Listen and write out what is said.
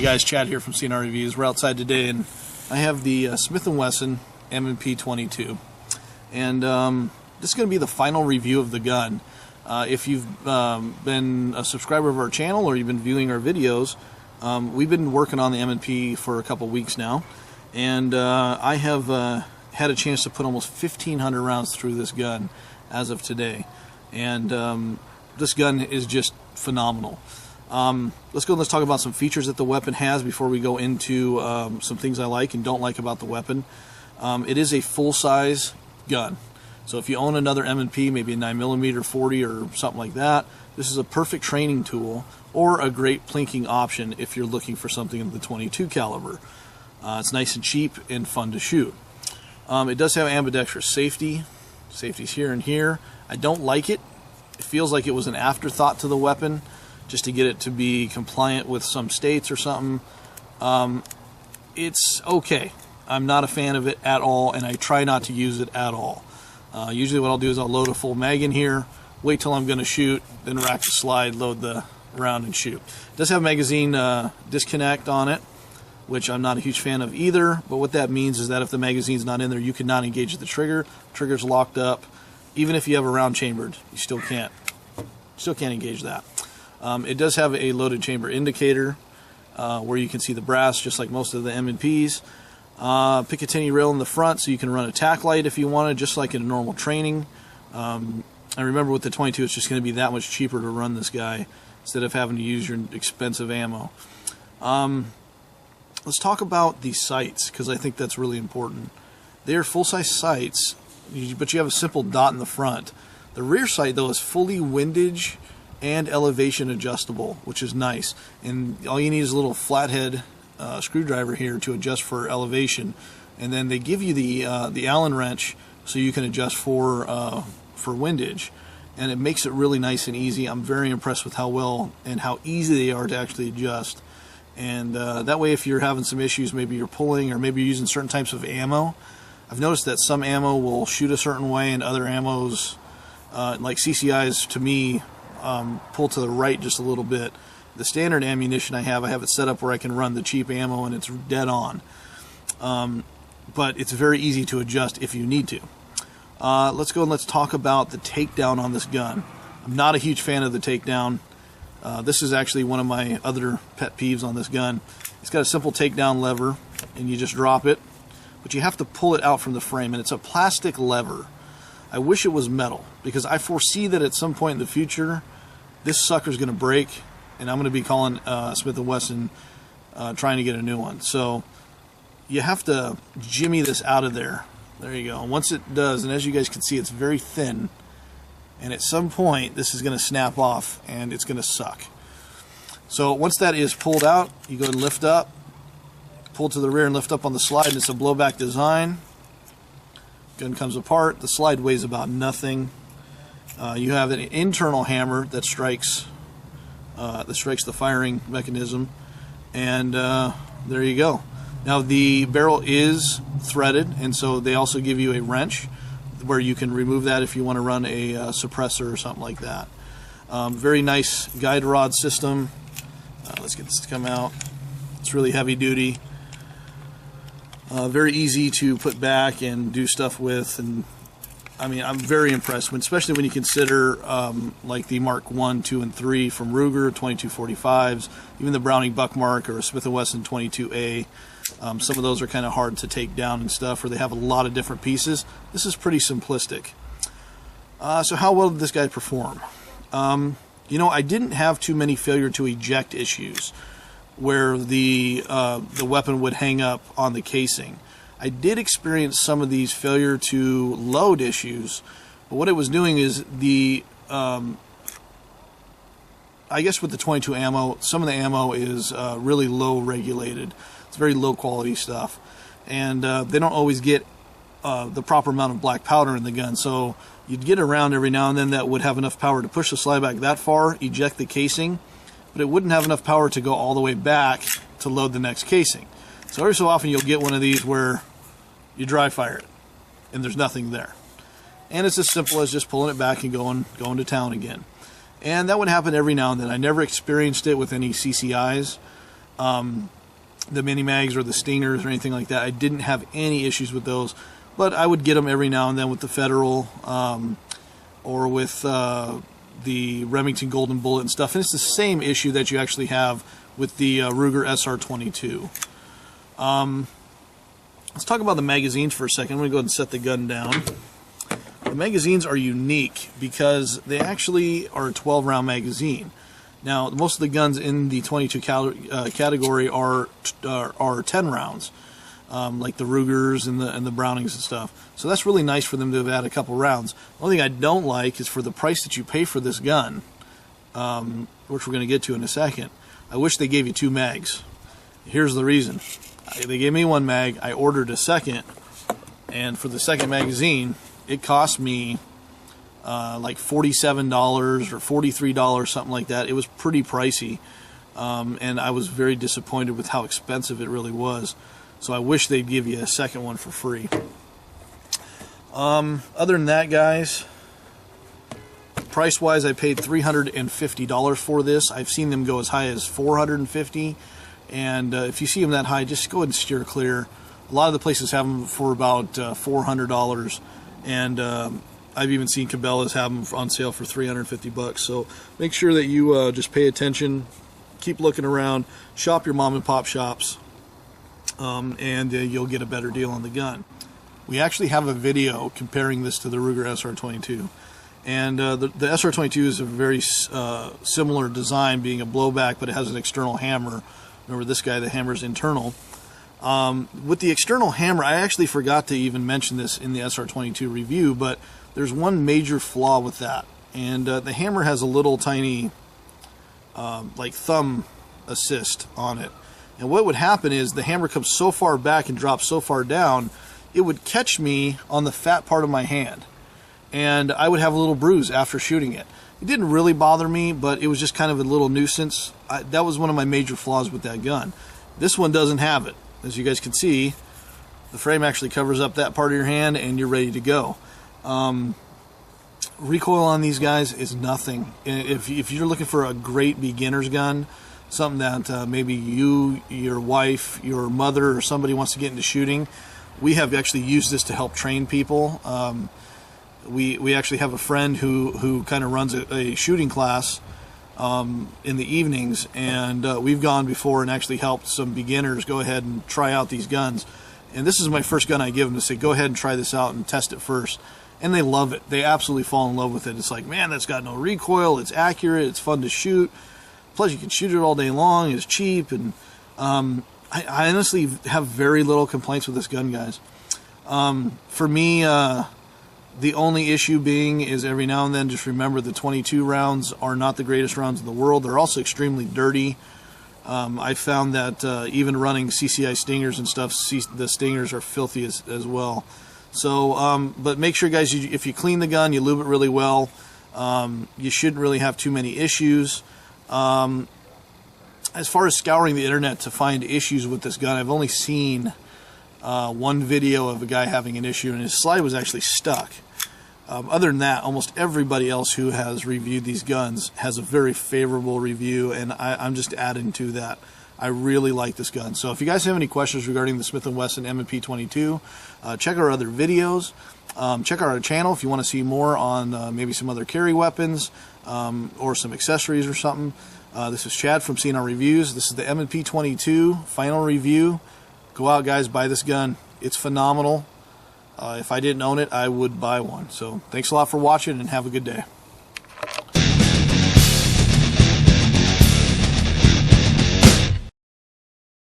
guys, Chad here from CNR Reviews. We're outside today, and I have the Smith Wesson M&P 22, and this is going to be the final review of the gun. If you've been a subscriber of our channel or you've been viewing our videos, we've been working on the M&P for a couple weeks now, and I have had a chance to put almost 1,500 rounds through this gun as of today, and this gun is just phenomenal. Let's go and let's talk about some features that the weapon has before we go into some things I like and don't like about the weapon. It is a full-size gun, so if you own another M&P, maybe a 9mm 40 or something like that, this is a perfect training tool or a great plinking option if you're looking for something in the 22 caliber. It's nice and cheap and fun to shoot. It does have ambidextrous safeties here and here. I don't like it. It feels like it was an afterthought to the weapon, just to get it to be compliant with some states or something. It's okay. I'm not a fan of it at all, and I try not to use it at all. Usually what I'll do is I'll load a full mag in here, wait till I'm going to shoot, then rack the slide, load the round, and shoot. It does have magazine disconnect on it, which I'm not a huge fan of either, but what that means is that if the magazine's not in there, you cannot engage the trigger. Trigger's locked up. Even if you have a round chambered, you still can't engage that. It does have a loaded chamber indicator where you can see the brass, just like most of the M&Ps. Picatinny rail in the front, so you can run a tack light if you wanted, just like in a normal training. And remember, with the 22, it's just going to be that much cheaper to run this guy instead of having to use your expensive ammo. Let's talk about the sights, because I think that's really important. They are full-size sights, but you have a simple dot in the front. The rear sight, though, is fully windage and elevation adjustable, which is nice. And all you need is a little flathead screwdriver here to adjust for elevation. And then they give you the Allen wrench so you can adjust for windage. And it makes it really nice and easy. I'm very impressed with how well and how easy they are to actually adjust. And that way, if you're having some issues, maybe you're pulling or maybe you're using certain types of ammo, I've noticed that some ammo will shoot a certain way and other ammos, like CCIs, to me, pull to the right just a little bit. The standard ammunition I have it set up where I can run the cheap ammo and it's dead on. But it's very easy to adjust if you need to. Let's go and let's talk about the takedown on this gun. I'm not a huge fan of the takedown. This is actually one of my other pet peeves on this gun. It's got a simple takedown lever, and you just drop it, but you have to pull it out from the frame, and it's a plastic lever. I wish it was metal, because I foresee that at some point in the future, this sucker's going to break, and I'm going to be calling Smith & Wesson trying to get a new one. So you have to jimmy this out of there. There you go. And once it does, and as you guys can see, it's very thin, and at some point, this is going to snap off, and it's going to suck. So once that is pulled out, you go and lift up, pull to the rear and lift up on the slide, and it's a blowback design. Gun comes apart. The slide weighs about nothing. You have an internal hammer that strikes the firing mechanism, and there you go. Now the barrel is threaded, and so they also give you a wrench where you can remove that if you want to run a suppressor or something like that. Very nice guide rod system. Let's get this to come out. It's really heavy duty. Very easy to put back and do stuff with, and I mean, I'm very impressed, especially when you consider like the Mark 1, 2, and 3 from Ruger, 2245s, even the Browning Buckmark or a Smith & Wesson 22A. Some of those are kind of hard to take down and stuff, or they have a lot of different pieces. This is pretty simplistic. So how well did this guy perform? You know, I didn't have too many failure to eject issues where the weapon would hang up on the casing. I did experience some of these failure to load issues, but what it was doing is I guess with the 22 ammo, some of the ammo is really low regulated. It's very low quality stuff, and they don't always get the proper amount of black powder in the gun, so you'd get around every now and then that would have enough power to push the slide back that far, eject the casing, but it wouldn't have enough power to go all the way back to load the next casing. So every so often you'll get one of these where you dry fire it and there's nothing there, and it's as simple as just pulling it back and going to town again. And that would happen every now and then. I never experienced it with any CCIs. the mini mags or the stingers or anything like that. I didn't have any issues with those, but I would get them every now and then with the Federal or with the Remington Golden Bullet and stuff. And it's the same issue that you actually have with the Ruger SR22. Let's talk about the magazines for a second. I'm going to go ahead and set the gun down. The magazines are unique because they actually are a 12-round magazine. Now, most of the guns in the 22 category are 10 rounds, like the Rugers and the Brownings and stuff. So that's really nice for them to have had a couple rounds. The only thing I don't like is for the price that you pay for this gun, which we're going to get to in a second. I wish they gave you 2 mags. Here's the reason. They gave me 1 mag. I ordered a second, and for the second magazine, it cost me like $47 or $43, something like that. It was pretty pricey, and I was very disappointed with how expensive it really was. So I wish they'd give you a second one for free. Other than that, guys, price-wise, I paid $350 for this. I've seen them go as high as $450, and if you see them that high, just go ahead and steer clear. A lot of the places have them for about $400, and I've even seen Cabela's have them on sale for $350. So make sure that you just pay attention, keep looking around, shop your mom and pop shops, and you'll get a better deal on the gun. We actually have a video comparing this to the Ruger SR22. And the SR22 is a very similar design, being a blowback, but it has an external hammer. Remember, this guy, the hammer's internal. With the external hammer, I actually forgot to even mention this in the SR22 review, but there's one major flaw with that. And the hammer has a little tiny like thumb assist on it. And what would happen is the hammer comes so far back and drops so far down, it would catch me on the fat part of my hand. And I would have a little bruise after shooting it. It didn't really bother me, but it was just kind of a little nuisance. That was one of my major flaws with that gun. This one doesn't have it. As you guys can see, the frame actually covers up that part of your hand and you're ready to go. Recoil on these guys is nothing. If you're looking for a great beginner's gun, something that maybe you, your wife, your mother, or somebody wants to get into shooting, we have actually used this to help train people. We actually have a friend who kind of runs a shooting class in the evenings, and we've gone before and actually helped some beginners go ahead and try out these guns. And this is my first gun I give them to say, go ahead and try this out and test it first. And they love it. They absolutely fall in love with it. It's like, man, that's got no recoil. It's accurate. It's fun to shoot. Plus, you can shoot it all day long. It's cheap. And I honestly have very little complaints with this gun, guys. For me, the only issue being is every now and then just remember the 22 rounds are not the greatest rounds in the world. They're also extremely dirty. I found that even running CCI stingers and stuff, the stingers are filthy as well. So, but make sure, guys, if you clean the gun, you lube it really well. You shouldn't really have too many issues. As far as scouring the internet to find issues with this gun, I've only seen one video of a guy having an issue, and his slide was actually stuck. Other than that, almost everybody else who has reviewed these guns has a very favorable review, and I'm just adding to that. I really like this gun. So if you guys have any questions regarding the Smith Wesson M&P 22, check our other videos. Check out our channel if you want to see more on maybe some other carry weapons or some accessories or something. This is Chad from Seeing Our Reviews. This is the M&P 22 final review. Go out, guys, buy this gun. It's phenomenal. If I didn't own it, I would buy one. So thanks a lot for watching, and have a good day.